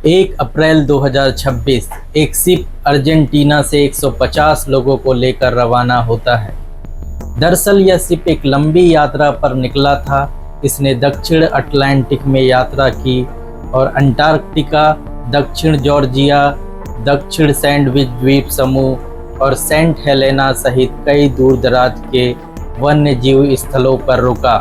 1 अप्रैल 2026 एक ship Argentina से 150 लोगों को लेकर रवाना होता है। दरअसल यह शिप एक लंबी यात्रा पर निकला था। इसने दक्षिण अटलांटिक में यात्रा की और अंटार्कटिका, दक्षिण जॉर्जिया, दक्षिण सैंडविच द्वीप समूह और सेंट हेलेना सहित कई दूर-दराज के वन्यजीव स्थलों पर रुका।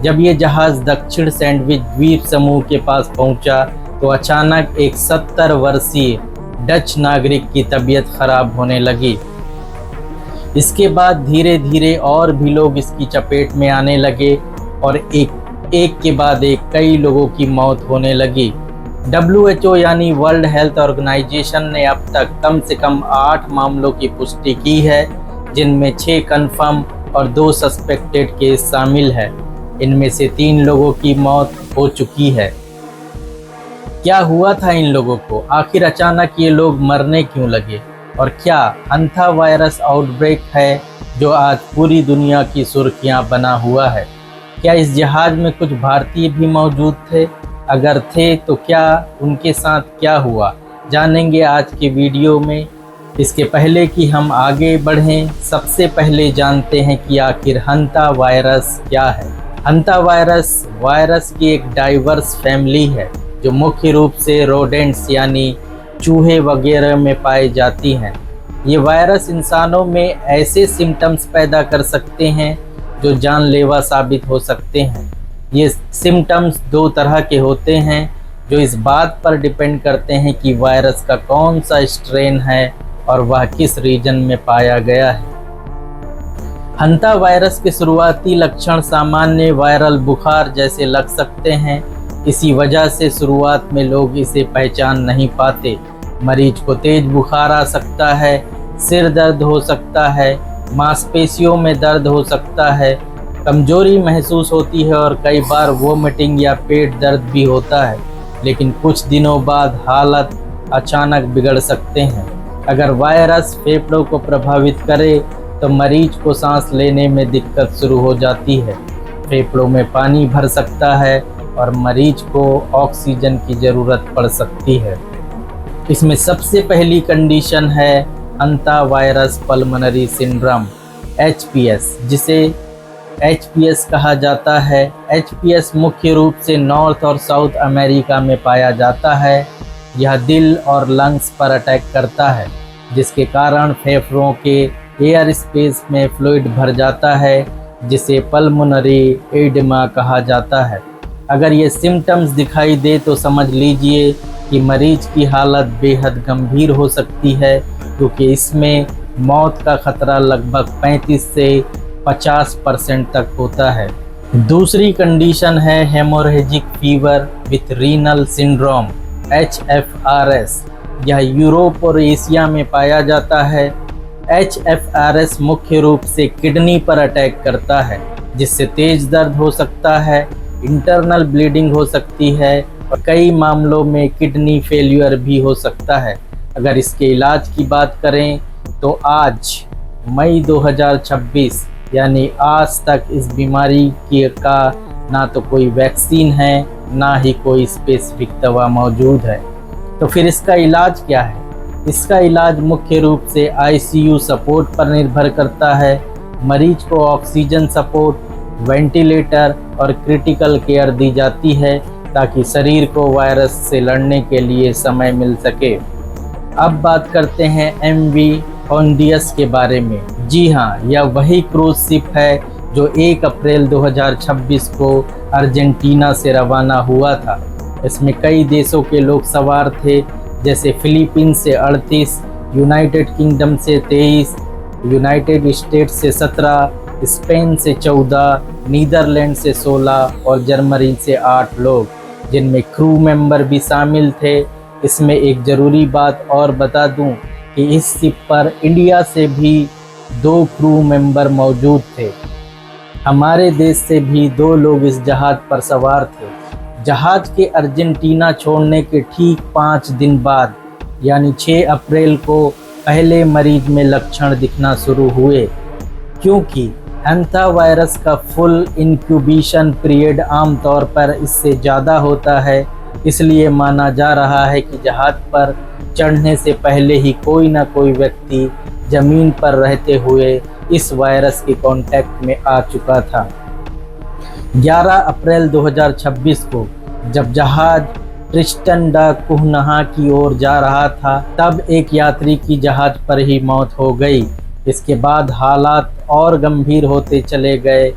जब ये जहाज़ दक्षिण सैंडविच द्वीप समूह के पास पहुंचा तो अचानक एक 70 वर्षीय डच नागरिक की तबीयत खराब होने लगी। इसके बाद धीरे धीरे और भी लोग इसकी चपेट में आने लगे और एक के बाद एक कई लोगों की मौत होने लगी। WHO यानी वर्ल्ड हेल्थ ऑर्गेनाइजेशन ने अब तक कम से कम 8 मामलों की पुष्टि की है, जिनमें 6 कन्फर्म और 2 सस्पेक्टेड केस शामिल है। इनमें से 3 लोगों की मौत हो चुकी है। क्या हुआ था इन लोगों को? आखिर अचानक ये लोग मरने क्यों लगे? और क्या हंथा वायरस आउटब्रेक है जो आज पूरी दुनिया की सुर्खियां बना हुआ है? क्या इस जहाज में कुछ भारतीय भी मौजूद थे? अगर थे तो क्या उनके साथ क्या हुआ, जानेंगे आज के वीडियो में। इसके पहले कि हम आगे बढ़ें, सबसे पहले जानते हैं कि आखिर हंथा वायरस क्या है। हंथा वायरस की एक डाइवर्स फैमिली है जो मुख्य रूप से रोडेंट्स यानी चूहे वगैरह में पाई जाती हैं। ये वायरस इंसानों में ऐसे सिम्टम्स पैदा कर सकते हैं जो जानलेवा साबित हो सकते हैं। ये सिम्टम्स 2 तरह के होते हैं जो इस बात पर डिपेंड करते हैं कि वायरस का कौन सा स्ट्रेन है और वह किस रीजन में पाया गया है। हंथा वायरस के शुरुआती लक्षण सामान्य वायरल बुखार जैसे लग सकते हैं। इसी वजह से शुरुआत में लोग इसे पहचान नहीं पाते। मरीज को तेज बुखार आ सकता है, सिर दर्द हो सकता है, मांसपेशियों में दर्द हो सकता है, कमजोरी महसूस होती है और कई बार वोमिटिंग या पेट दर्द भी होता है। लेकिन कुछ दिनों बाद हालत अचानक बिगड़ सकते हैं। अगर वायरस फेफड़ों को प्रभावित करे तो मरीज को सांस लेने में दिक्कत शुरू हो जाती है, फेफड़ों में पानी भर सकता है और मरीज को ऑक्सीजन की ज़रूरत पड़ सकती है। इसमें सबसे पहली कंडीशन है हंथा वायरस पल्मोनरी सिंड्रोम HPS, जिसे HPS कहा जाता है। HPS मुख्य रूप से नॉर्थ और साउथ अमेरिका में पाया जाता है। यह दिल और लंग्स पर अटैक करता है, जिसके कारण फेफड़ों के एयर स्पेस में फ्लूइड भर जाता है, जिसे पल्मोनरी एडिमा कहा जाता है। अगर ये सिम्टम्स दिखाई दे तो समझ लीजिए कि मरीज की हालत बेहद गंभीर हो सकती है, क्योंकि इसमें मौत का खतरा लगभग 35 से 50% तक होता है। दूसरी कंडीशन है haemorrhagic fever with renal syndrome HFRS। यह यूरोप और एशिया में पाया जाता है। HFRS मुख्य रूप से किडनी पर अटैक करता है, जिससे तेज दर्द हो सकता है, इंटरनल ब्लीडिंग हो सकती है और कई मामलों में किडनी फेल्यूर भी हो सकता है। अगर इसके इलाज की बात करें तो आज मई 2026 यानी आज तक इस बीमारी का ना तो कोई वैक्सीन है, ना ही कोई स्पेसिफिक दवा मौजूद है। तो फिर इसका इलाज क्या है? इसका इलाज मुख्य रूप से ICU सपोर्ट पर निर्भर करता है। मरीज को ऑक्सीजन सपोर्ट, वेंटिलेटर और क्रिटिकल केयर दी जाती है ताकि शरीर को वायरस से लड़ने के लिए समय मिल सके। अब बात करते हैं MV होन्डियस के बारे में। जी हाँ, यह वही क्रूज शिप है जो 1 अप्रैल 2026 को अर्जेंटीना से रवाना हुआ था। इसमें कई देशों के लोग सवार थे, जैसे फिलीपींस से 38, यूनाइटेड किंगडम से 23, यूनाइटेड स्टेट्स से 17, स्पेन से 14, नीदरलैंड से 16 और जर्मनी से 8 लोग, जिनमें क्रू मेंबर भी शामिल थे। इसमें एक ज़रूरी बात और बता दूं कि इस शिप पर इंडिया से भी 2 क्रू मेंबर मौजूद थे। हमारे देश से भी 2 लोग इस जहाज़ पर सवार थे। जहाज़ के अर्जेंटीना छोड़ने के ठीक 5 दिन बाद यानी 6 अप्रैल को पहले मरीज में लक्षण दिखना शुरू हुए। क्योंकि हंथा वायरस का फुल इंक्यूबेशन पीरियड आमतौर पर इससे ज़्यादा होता है, इसलिए माना जा रहा है कि जहाज पर चढ़ने से पहले ही कोई न कोई व्यक्ति जमीन पर रहते हुए इस वायरस के कांटेक्ट में आ चुका था। 11 अप्रैल 2026 को जब जहाज ट्रिस्टन डा कुनहा की ओर जा रहा था, तब एक यात्री की जहाज पर ही मौत हो गई। इसके बाद हालात और गंभीर होते चले गए।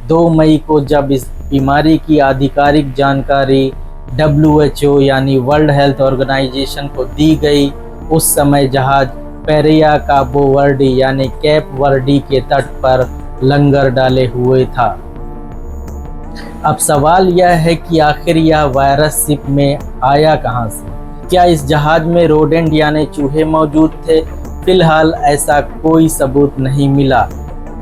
2 मई को जब इस बीमारी की आधिकारिक जानकारी WHO यानी वर्ल्ड हेल्थ ऑर्गेनाइजेशन को दी गई, उस समय जहाज पेरिया काबो वर्डी यानी कैप वर्डी के तट पर लंगर डाले हुए था। अब सवाल यह है कि आखिर यह वायरस शिप में आया कहां से? क्या इस जहाज में रोडेंट यानी चूहे मौजूद थे? फिलहाल ऐसा कोई सबूत नहीं मिला।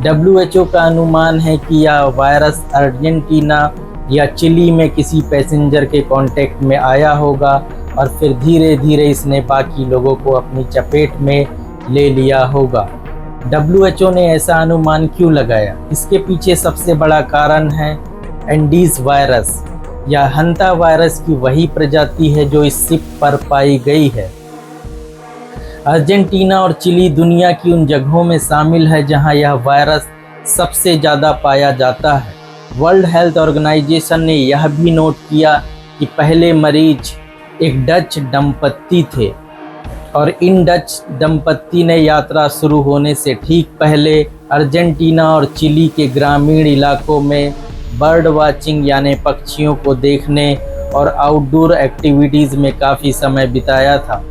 WHO का अनुमान है कि यह वायरस अर्जेंटीना या चिली में किसी पैसेंजर के कांटेक्ट में आया होगा और फिर धीरे धीरे इसने बाकी लोगों को अपनी चपेट में ले लिया होगा। WHO ने ऐसा अनुमान क्यों लगाया? इसके पीछे सबसे बड़ा कारण है एंडीज वायरस या हंता वायरस की वही प्रजाति है जो इस शिप पर पाई गई है। अर्जेंटीना और चिली दुनिया की उन जगहों में शामिल है जहां यह वायरस सबसे ज़्यादा पाया जाता है। वर्ल्ड हेल्थ ऑर्गेनाइजेशन ने यह भी नोट किया कि पहले मरीज एक डच दंपत्ति थे और इन डच दंपत्ति ने यात्रा शुरू होने से ठीक पहले अर्जेंटीना और चिली के ग्रामीण इलाकों में बर्ड वाचिंग यानी पक्षियों को देखने और आउटडोर एक्टिविटीज़ में काफ़ी समय बिताया था।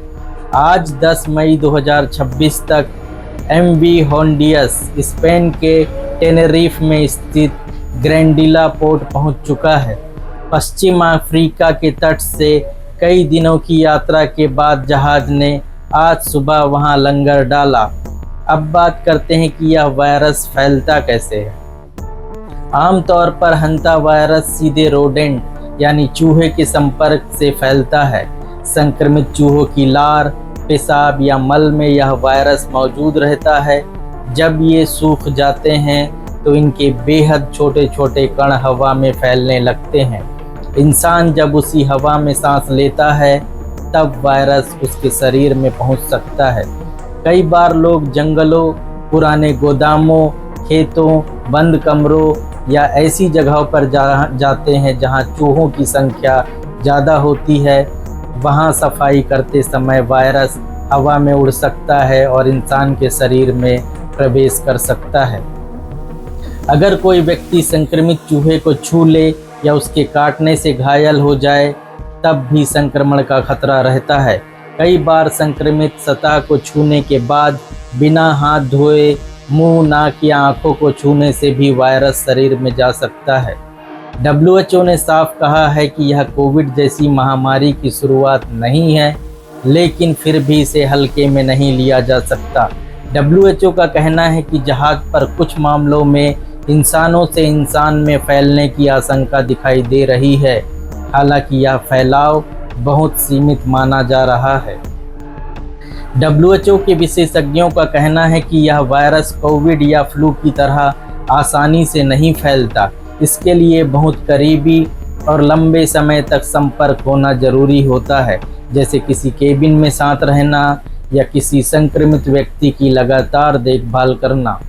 आज 10 मई 2026 तक MV होंडियस स्पेन के टेनेरिफ में स्थित ग्रैंडिला पोर्ट पहुंच चुका है। पश्चिम अफ्रीका के तट से कई दिनों की यात्रा के बाद जहाज ने आज सुबह वहां लंगर डाला। अब बात करते हैं कि यह वायरस फैलता कैसे है। आमतौर पर हंता वायरस सीधे रोडेंट यानी चूहे के संपर्क से फैलता है। संक्रमित चूहों की लार, पेशाब या मल में यह वायरस मौजूद रहता है। जब ये सूख जाते हैं तो इनके बेहद छोटे छोटे कण हवा में फैलने लगते हैं। इंसान जब उसी हवा में सांस लेता है तब वायरस उसके शरीर में पहुंच सकता है। कई बार लोग जंगलों, पुराने गोदामों, खेतों, बंद कमरों या ऐसी जगहों पर जाते हैं जहां चूहों की संख्या ज़्यादा होती है। वहां सफाई करते समय वायरस हवा में उड़ सकता है और इंसान के शरीर में प्रवेश कर सकता है। अगर कोई व्यक्ति संक्रमित चूहे को छू ले या उसके काटने से घायल हो जाए तब भी संक्रमण का खतरा रहता है। कई बार संक्रमित सतह को छूने के बाद बिना हाथ धोए मुंह, नाक या आंखों को छूने से भी वायरस शरीर में जा सकता है। WHO ने साफ कहा है कि यह कोविड जैसी महामारी की शुरुआत नहीं है, लेकिन फिर भी इसे हल्के में नहीं लिया जा सकता। WHO का कहना है कि जहाज पर कुछ मामलों में इंसानों से इंसान में फैलने की आशंका दिखाई दे रही है, हालांकि यह फैलाव बहुत सीमित माना जा रहा है। WHO के विशेषज्ञों का कहना है कि यह वायरस कोविड या फ्लू की तरह आसानी से नहीं फैलता। इसके लिए बहुत करीबी और लंबे समय तक संपर्क होना जरूरी होता है, जैसे किसी केबिन में साथ रहना या किसी संक्रमित व्यक्ति की लगातार देखभाल करना।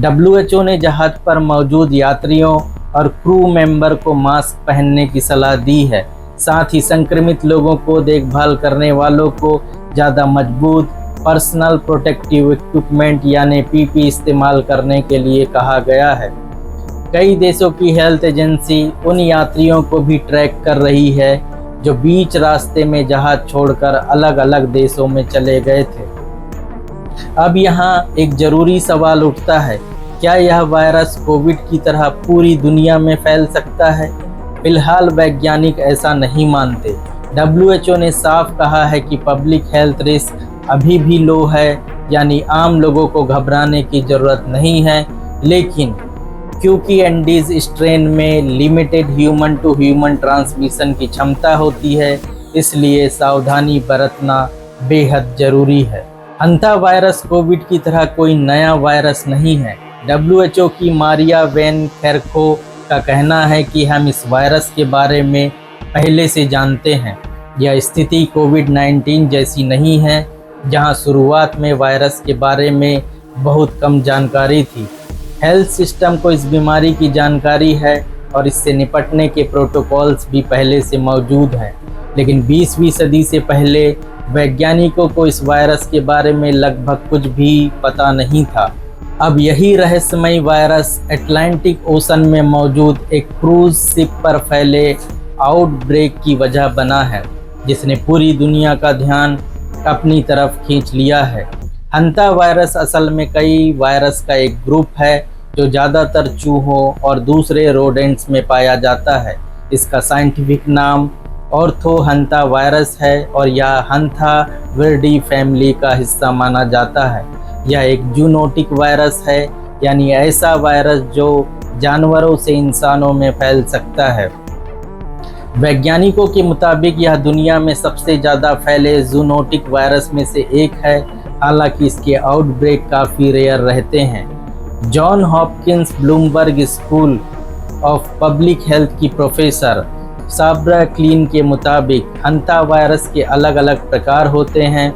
WHO ने जहाज पर मौजूद यात्रियों और क्रू मेंबर को मास्क पहनने की सलाह दी है। साथ ही संक्रमित लोगों को देखभाल करने वालों को ज़्यादा मजबूत पर्सनल प्रोटेक्टिव इक्विपमेंट यानी PP इस्तेमाल करने के लिए कहा गया है। कई देशों की हेल्थ एजेंसी उन यात्रियों को भी ट्रैक कर रही है जो बीच रास्ते में जहाज छोड़कर अलग अलग देशों में चले गए थे। अब यहाँ एक ज़रूरी सवाल उठता है, क्या यह वायरस कोविड की तरह पूरी दुनिया में फैल सकता है? फिलहाल वैज्ञानिक ऐसा नहीं मानते। WHO ने साफ कहा है कि पब्लिक हेल्थ रिस्क अभी भी लो है, यानी आम लोगों को घबराने की ज़रूरत नहीं है। लेकिन क्योंकि एंडीज स्ट्रेन में limited human to human transmission की क्षमता होती है, इसलिए सावधानी बरतना बेहद ज़रूरी है। हंता वायरस कोविड की तरह कोई नया वायरस नहीं है। WHO की मारिया वैन खेरखो का कहना है कि हम इस वायरस के बारे में पहले से जानते हैं। यह स्थिति कोविड-19 जैसी नहीं है, जहां शुरुआत में वायरस के बारे में बहुत कम जानकारी थी। हेल्थ सिस्टम को इस बीमारी की जानकारी है और इससे निपटने के प्रोटोकॉल्स भी पहले से मौजूद हैं। लेकिन 20वीं सदी से पहले वैज्ञानिकों को इस वायरस के बारे में लगभग कुछ भी पता नहीं था। अब यही रहस्यमय वायरस अटलांटिक ओशन में मौजूद एक क्रूज शिप पर फैले आउटब्रेक की वजह बना है, जिसने पूरी दुनिया का ध्यान अपनी तरफ खींच लिया है। हंता वायरस असल में कई वायरस का एक ग्रुप है जो ज़्यादातर चूहों और दूसरे रोडेंट्स में पाया जाता है। इसका साइंटिफिक नाम ऑर्थो हंता वायरस है और यह हंथा विरिडी फैमिली का हिस्सा माना जाता है। यह एक जूनोटिक वायरस है, यानी ऐसा वायरस जो जानवरों से इंसानों में फैल सकता है। वैज्ञानिकों के मुताबिक यह दुनिया में सबसे ज़्यादा फैले जूनोटिक वायरस में से एक है, हालांकि इसके आउटब्रेक काफ़ी रेयर रहते हैं। John Hopkins Bloomberg school of public health की प्रोफेसर साब्रा क्लीन के मुताबिक हंथा वायरस के अलग अलग प्रकार होते हैं।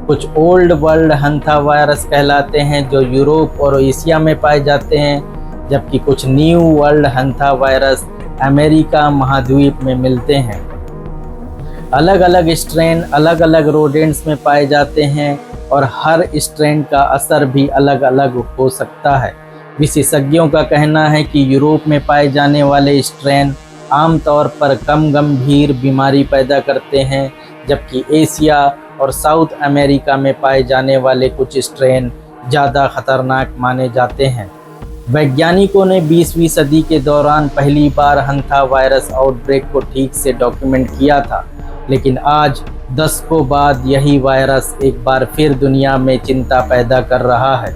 कुछ ओल्ड वर्ल्ड हंथा वायरस कहलाते हैं जो यूरोप और एशिया में पाए जाते हैं, जबकि कुछ न्यू वर्ल्ड हंथा वायरस अमेरिका महाद्वीप में मिलते हैं। अलग अलग स्ट्रेन अलग अलग रोडेंट्स में पाए जाते हैं और हर स्ट्रेन का असर भी अलग अलग हो सकता है। विशेषज्ञों का कहना है कि यूरोप में पाए जाने वाले स्ट्रेन आमतौर पर कम गंभीर बीमारी पैदा करते हैं, जबकि एशिया और साउथ अमेरिका में पाए जाने वाले कुछ स्ट्रेन ज़्यादा खतरनाक माने जाते हैं। वैज्ञानिकों ने 20वीं सदी के दौरान पहली बार हंथा वायरस आउटब्रेक को ठीक से डॉक्यूमेंट किया था, लेकिन आज दशकों बाद यही वायरस एक बार फिर दुनिया में चिंता पैदा कर रहा है।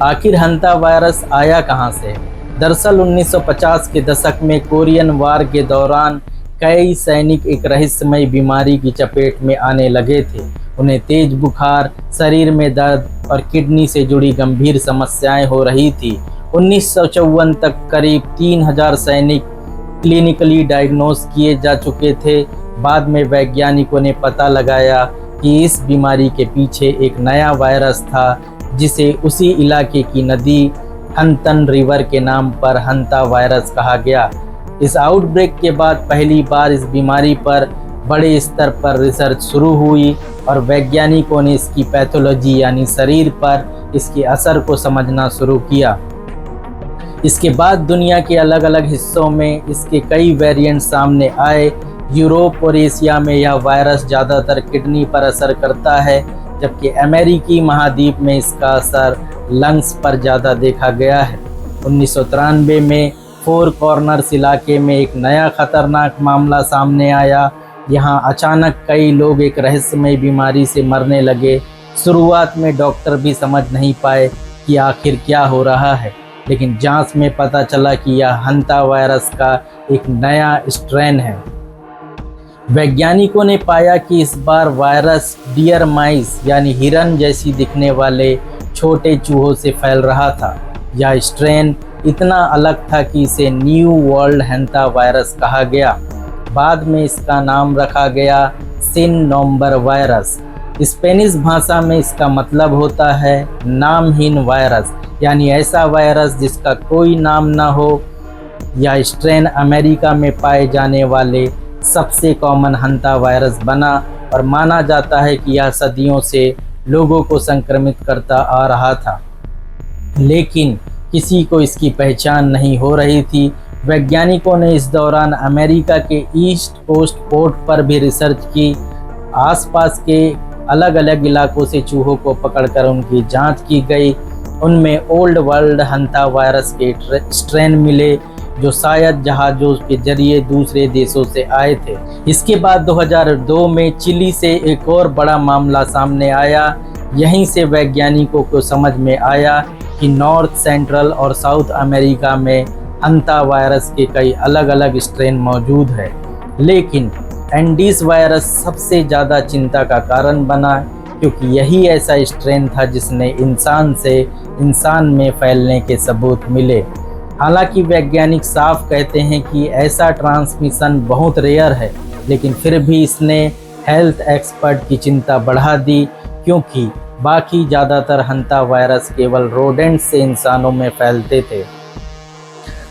आखिर हंथा वायरस आया कहां से? दरअसल 1950 के दशक में कोरियन वार के दौरान कई सैनिक एक रहस्यमय बीमारी की चपेट में आने लगे थे। उन्हें तेज बुखार, शरीर में दर्द और किडनी से जुड़ी गंभीर समस्याएं हो रही थी। 1954 तक करीब 3000 सैनिक क्लिनिकली डायग्नोज किए जा चुके थे। बाद में वैज्ञानिकों ने पता लगाया कि इस बीमारी के पीछे एक नया वायरस था, जिसे उसी इलाके की नदी हंतन रिवर के नाम पर हंता वायरस कहा गया। इस आउटब्रेक के बाद पहली बार इस बीमारी पर बड़े स्तर पर रिसर्च शुरू हुई और वैज्ञानिकों ने इसकी पैथोलॉजी यानी शरीर पर इसके असर को समझना शुरू किया। इसके बाद दुनिया के अलग अलग हिस्सों में इसके कई वेरिएंट सामने आए। यूरोप और एशिया में यह वायरस ज़्यादातर किडनी पर असर करता है, जबकि अमेरिकी महाद्वीप में इसका असर लंग्स पर ज़्यादा देखा गया है। 1993 में फोर कॉर्नर्स इलाके में एक नया खतरनाक मामला सामने आया। यहाँ अचानक कई लोग एक रहस्यमय बीमारी से मरने लगे। शुरुआत में डॉक्टर भी समझ नहीं पाए कि आखिर क्या हो रहा है, लेकिन जांच में पता चला कि यह हंता वायरस का एक नया स्ट्रेन है। वैज्ञानिकों ने पाया कि इस बार वायरस डियर माइस यानी हिरन जैसी दिखने वाले छोटे चूहों से फैल रहा था। यह स्ट्रेन इतना अलग था कि इसे न्यू वर्ल्ड हंता वायरस कहा गया। बाद में इसका नाम रखा गया सिन नोम्बर वायरस। स्पेनिश भाषा में इसका मतलब होता है नामहीन वायरस, यानी ऐसा वायरस जिसका कोई नाम ना हो। यह स्ट्रेन अमेरिका में पाए जाने वाले सबसे कॉमन हंता वायरस बना और माना जाता है कि यह सदियों से लोगों को संक्रमित करता आ रहा था, लेकिन किसी को इसकी पहचान नहीं हो रही थी। वैज्ञानिकों ने इस दौरान अमेरिका के ईस्ट कोस्ट पोर्ट पर भी रिसर्च की। आसपास के अलग अलग इलाकों से चूहों को पकड़कर उनकी जांच की गई। उनमें ओल्ड वर्ल्ड हंता वायरस के स्ट्रेन मिले जो शायद जहाज़ों के जरिए दूसरे देशों से आए थे। इसके बाद 2002 में चिली से एक और बड़ा मामला सामने आया। यहीं से वैज्ञानिकों को समझ में आया कि नॉर्थ सेंट्रल और साउथ अमेरिका में हंता वायरस के कई अलग अलग स्ट्रेन मौजूद है, लेकिन एंडीज वायरस सबसे ज़्यादा चिंता का कारण बना, क्योंकि यही ऐसा स्ट्रेन था जिसने इंसान से इंसान में फैलने के सबूत मिले। हालांकि वैज्ञानिक साफ कहते हैं कि ऐसा ट्रांसमिशन बहुत रेयर है, लेकिन फिर भी इसने हेल्थ एक्सपर्ट की चिंता बढ़ा दी, क्योंकि बाकी ज़्यादातर हंता वायरस केवल रोडेंट से इंसानों में फैलते थे।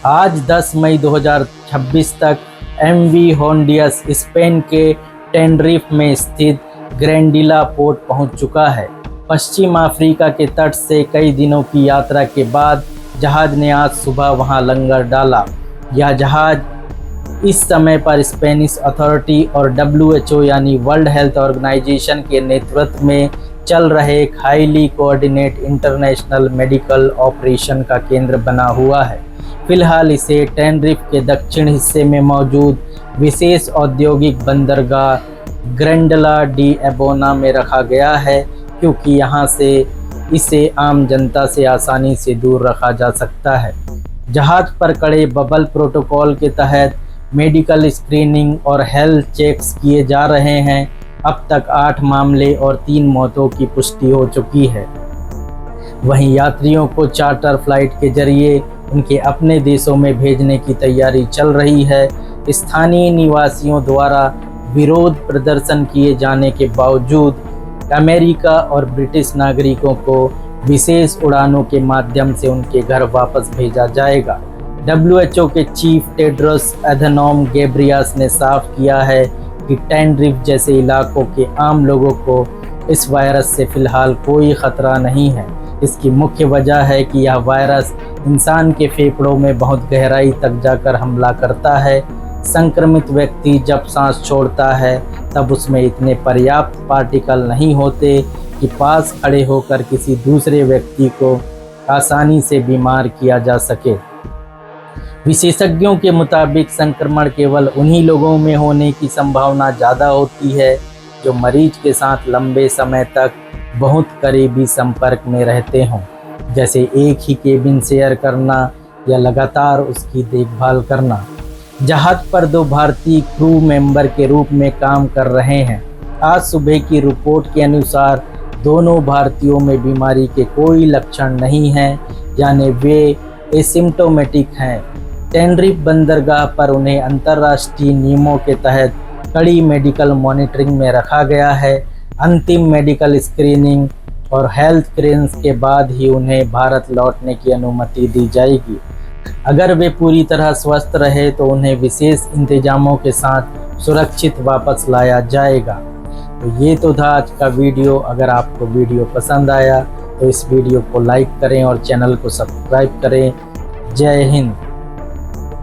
आज 10 मई 2026 तक एमवी होंडियस स्पेन के टेनरिफ में स्थित ग्रैंडिला पोर्ट पहुंच चुका है। पश्चिम अफ्रीका के तट से कई दिनों की यात्रा के बाद जहाज ने आज सुबह वहां लंगर डाला। यह जहाज इस समय पर स्पेनिश अथॉरिटी और WHO यानी वर्ल्ड हेल्थ ऑर्गेनाइजेशन के नेतृत्व में चल रहे एक highly coordinate international medical operation का केंद्र बना हुआ है। फिलहाल इसे टेनरिफ के दक्षिण हिस्से में मौजूद विशेष औद्योगिक बंदरगाह ग्रैंडला डी एबोना में रखा गया है, क्योंकि यहाँ से इसे आम जनता से आसानी से दूर रखा जा सकता है। जहाज पर कड़े बबल प्रोटोकॉल के तहत मेडिकल स्क्रीनिंग और हेल्थ चेक्स किए जा रहे हैं। अब तक 8 मामले और 3 मौतों की पुष्टि हो चुकी है। वहीं यात्रियों को चार्टर फ्लाइट के जरिए उनके अपने देशों में भेजने की तैयारी चल रही है। स्थानीय निवासियों द्वारा विरोध प्रदर्शन किए जाने के बावजूद अमेरिका और ब्रिटिश नागरिकों को विशेष उड़ानों के माध्यम से उनके घर वापस भेजा जाएगा। WHO के चीफ टेड्रोस एधनोम गेब्रियस ने साफ किया है कि टेनरिफ जैसे इलाकों के आम लोगों को इस वायरस से फिलहाल कोई खतरा नहीं है। इसकी मुख्य वजह है कि यह वायरस इंसान के फेफड़ों में बहुत गहराई तक जाकर हमला करता है। संक्रमित व्यक्ति जब सांस छोड़ता है तब उसमें इतने पर्याप्त पार्टिकल नहीं होते कि पास खड़े होकर किसी दूसरे व्यक्ति को आसानी से बीमार किया जा सके। विशेषज्ञों के मुताबिक संक्रमण केवल उन्हीं लोगों में होने की संभावना ज़्यादा होती है जो मरीज के साथ लंबे समय तक बहुत करीबी संपर्क में रहते हों, जैसे एक ही केबिन शेयर करना या लगातार उसकी देखभाल करना। जहाज पर 2 भारतीय क्रू मेंबर के रूप में काम कर रहे हैं। आज सुबह की रिपोर्ट के अनुसार दोनों भारतीयों में बीमारी के कोई लक्षण नहीं हैं, यानी वे एसिम्प्टोमेटिक हैं। टेनरिफ बंदरगाह पर उन्हें अंतर्राष्ट्रीय नियमों के तहत कड़ी मेडिकल मॉनिटरिंग में रखा गया है। अंतिम मेडिकल स्क्रीनिंग और हेल्थ क्लियरेंस के बाद ही उन्हें भारत लौटने की अनुमति दी जाएगी। अगर वे पूरी तरह स्वस्थ रहे तो उन्हें विशेष इंतजामों के साथ सुरक्षित वापस लाया जाएगा। तो ये तो था आज का वीडियो। अगर आपको वीडियो पसंद आया तो इस वीडियो को लाइक करें और चैनल को सब्सक्राइब करें। जय हिंद।